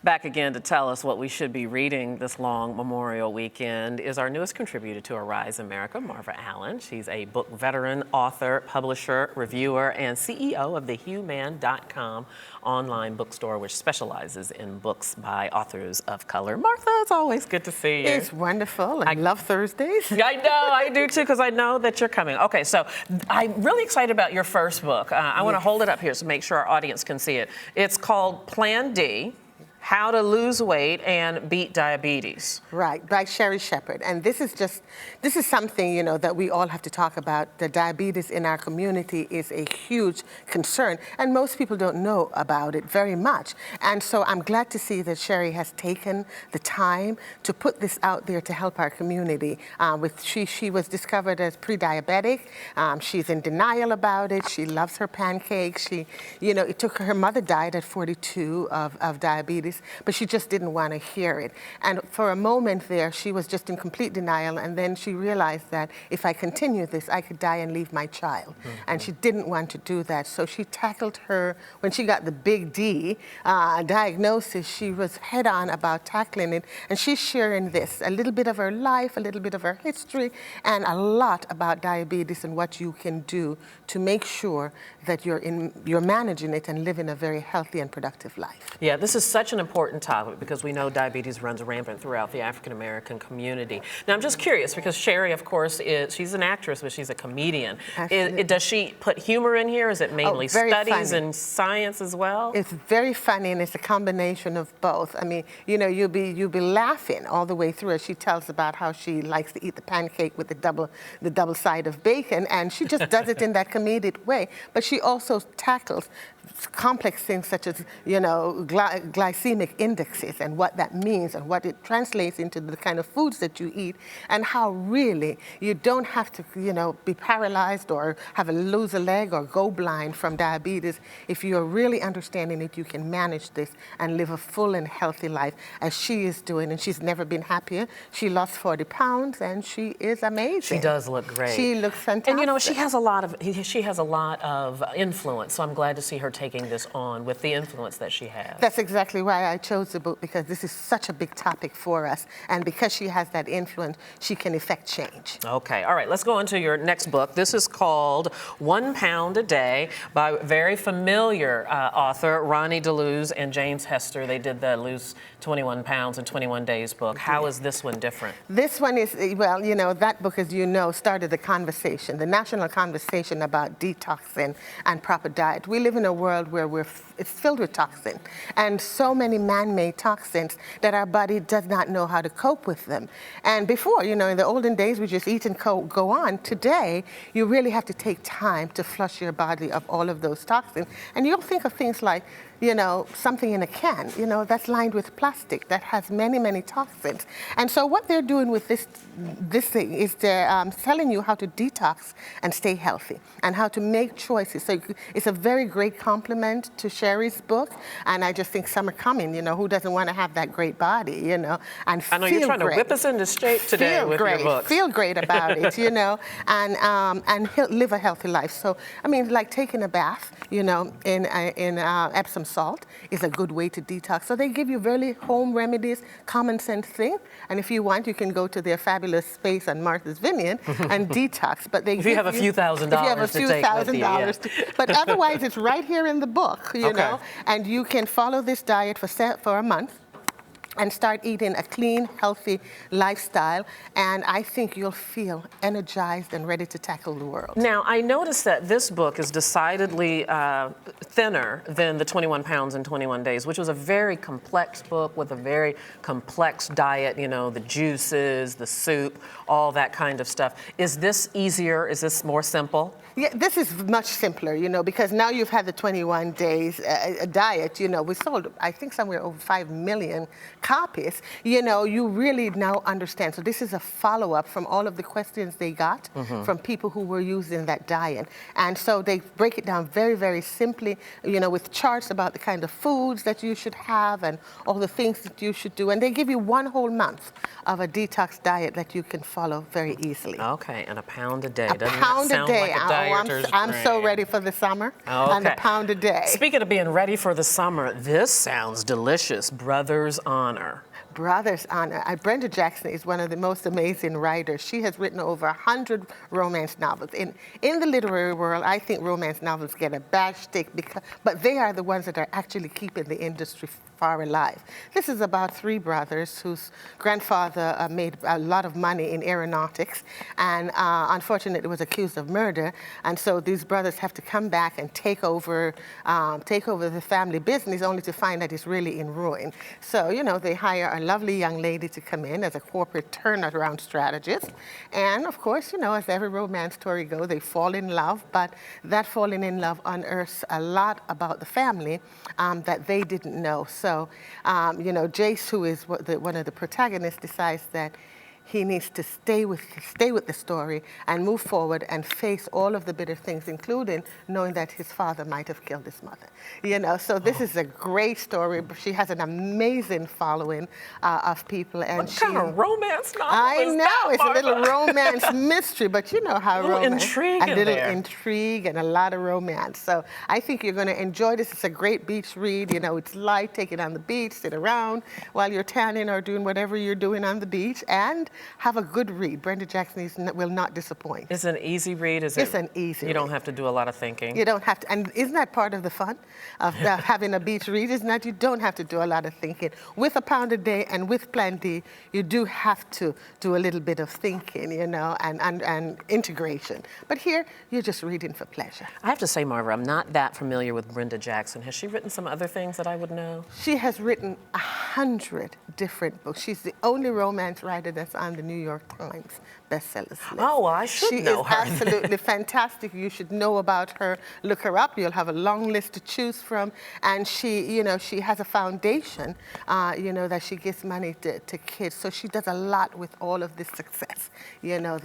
Back again to tell us what we should be reading this long Memorial Weekend is our newest contributor to Arise America, Marva Allen. She's a book veteran, author, publisher, reviewer, and CEO of the HughMan.com online bookstore, which specializes in books by authors of color. Martha, it's always good to see you. It's wonderful. I love Thursdays. I know, I do too, because I know that you're coming. Okay, so I'm really excited about your first book. I want to hold it up here to make sure our audience can see it. It's called Plan D: How to Lose Weight and Beat Diabetes. Right, by Sherry Shepherd. And this is something, that we all have to talk about. The diabetes in our community is a huge concern, and most people don't know about it very much. And so I'm glad to see that Sherry has taken the time to put this out there to help our community. She was discovered as pre-diabetic. She's in denial about it. She loves her pancakes. It took her mother died at 42 of diabetes, but she just didn't want to hear it. And for a moment there, she was just in complete denial, and then she realized that if I continue this, I could die and leave my child. Mm-hmm. And she didn't want to do that, so she tackled when she got the big D diagnosis, she was head-on about tackling it, and she's sharing this, a little bit of her life, a little bit of her history, and a lot about diabetes and what you can do to make sure that you're managing it and living a very healthy and productive life. Yeah, this is such an important topic because we know diabetes runs rampant throughout the African-American community. Now, I'm just curious because Sherry, of course, she's an actress, but she's a comedian. Does she put humor in here? Is it mainly studies and science as well? It's very funny, and it's a combination of both. I mean, you'll be laughing all the way through as she tells about how she likes to eat the pancake with the double side of bacon, and she just does it in that comedic way. But she also tackles complex things such as, glycemic indexes and what that means and what it translates into the kind of foods that you eat, and how really you don't have to, be paralyzed or lose a leg or go blind from diabetes. If you're really understanding it, you can manage this and live a full and healthy life as she is doing, and she's never been happier. She lost 40 pounds, and she is amazing. She does look great. She looks fantastic. And she has a lot of influence, so I'm glad to see her taking this on with the influence that she has. That's exactly why I chose the book, because this is such a big topic for us, and because she has that influence, she can effect change. Okay, all right, let's go on to your next book. This is called 1 Pound a Day by very familiar author Ronnie DeLuz and James Hester. They did the Lose 21 Pounds in 21 Days book. How is this one different? This one is, that book, as you know, started the conversation, the national conversation about detoxing and proper diet. We live in a world where it's filled with toxin, and so many man-made toxins that our body does not know how to cope with them. And before, in the olden days, we just eat and go on. Today, you really have to take time to flush your body of all of those toxins. And you'll think of things like, something in a can, that's lined with plastic that has many, many toxins. And so what they're doing with this thing is they're telling you how to detox and stay healthy and how to make choices. So it's a very great compliment to Sherry's book, and I just think summer coming, who doesn't want to have that great body, and I know you're trying to whip us into shape today with your book. Feel great about it, and live a healthy life. So, like taking a bath, in Epsom salt is a good way to detox. So they give you really home remedies, common sense things. And if you want, you can go to their fabulous space on Martha's Vineyard and detox. But if you have a few $1,000s to take with you. But otherwise, it's right here in the book, you know. And you can follow this diet for a month and start eating a clean, healthy lifestyle, and I think you'll feel energized and ready to tackle the world. Now, I noticed that this book is decidedly thinner than the 21 Pounds in 21 Days, which was a very complex book with a very complex diet, the juices, the soup, all that kind of stuff. Is this easier? Is this more simple? Yeah, this is much simpler, because now you've had the 21 days diet. We sold, I think, somewhere over 5 million copies, you know, you really now understand. So this is a follow-up from all of the questions they got from people who were using that diet. And so they break it down very, very simply, you know, with charts about the kind of foods that you should have and all the things that you should do. And they give you 1 whole month of a detox diet that you can follow very easily. Okay, and a pound a day. A Doesn't pound that a sound day. like a dieter's I'm so dream? ready for the summer. Okay. And a pound a day. Speaking of being ready for the summer, this sounds delicious. Brother's Honor. Brother's Honor. Brenda Jackson is one of the most amazing writers. She has written over 100 romance novels. In the literary world, I think romance novels get a bad shtick, but they are the ones that are actually keeping the industry far alive. This is about 3 brothers whose grandfather made a lot of money in aeronautics and unfortunately was accused of murder. And so these brothers have to come back and take over the family business only to find that it's really in ruin. So, you know, they hire a lovely young lady to come in as a corporate turnaround strategist. And of course, you know, as every romance story goes, they fall in love, but that falling in love unearths a lot about the family that they didn't know. So, you know, Jace, who is one of the protagonists, decides that he needs to stay with the story and move forward and face all of the bitter things, including knowing that his father might have killed his mother. You know, so this is a great story. She has an amazing following of people. And What kind of romance novel I is know, that, it's a Marva? little romance mystery, but you know how A little romance. intrigue A in little there. intrigue and a lot of romance. So I think you're going to enjoy this. It's a great beach read. You know, it's light. Take it on the beach, sit around while you're tanning or doing whatever you're doing on the beach, and have a good read. Brenda Jackson will not disappoint. It's an easy read, is it? It's an easy You don't read. have to do a lot of thinking. You don't have to, and isn't that part of the fun of having a beach read? Isn't that you don't have to do a lot of thinking. With a pound a day and with Plan D, you do have to do a little bit of thinking, you know, and integration. But here, you're just reading for pleasure. I have to say, Marva, I'm not that familiar with Brenda Jackson. Has she written some other things that I would know? She has written 100 different books. She's the only romance writer that's on the New York Times bestsellers list. Oh, well, I should know her. She is absolutely fantastic. You should know about her. Look her up. You'll have a long list to choose from. And she, you know, she has a foundation, you know, that she gives money to kids. So she does a lot with all of this success. You know,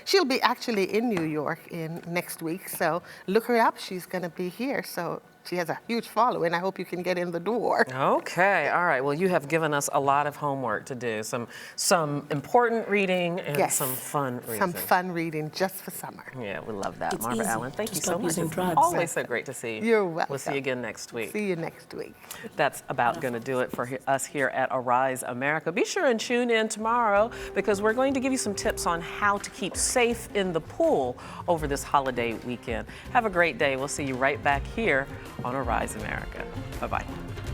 she'll be actually in New York next week. So look her up. She's going to be here. So she has a huge following. I hope you can get in the door. Okay, all right. Well, you have given us a lot of homework to do. Some important reading and Yes. some fun reading. Some fun reading just for summer. Yeah, we love that. It's Marva easy Allen, thank to you so stop much. using It's drugs. always so great to see you. You're welcome. We'll see you again next week. See you next week. That's about going to do it for us here at Arise America. Be sure and tune in tomorrow because we're going to give you some tips on how to keep safe in the pool over this holiday weekend. Have a great day. We'll see you right back here on Arise America. Bye-bye.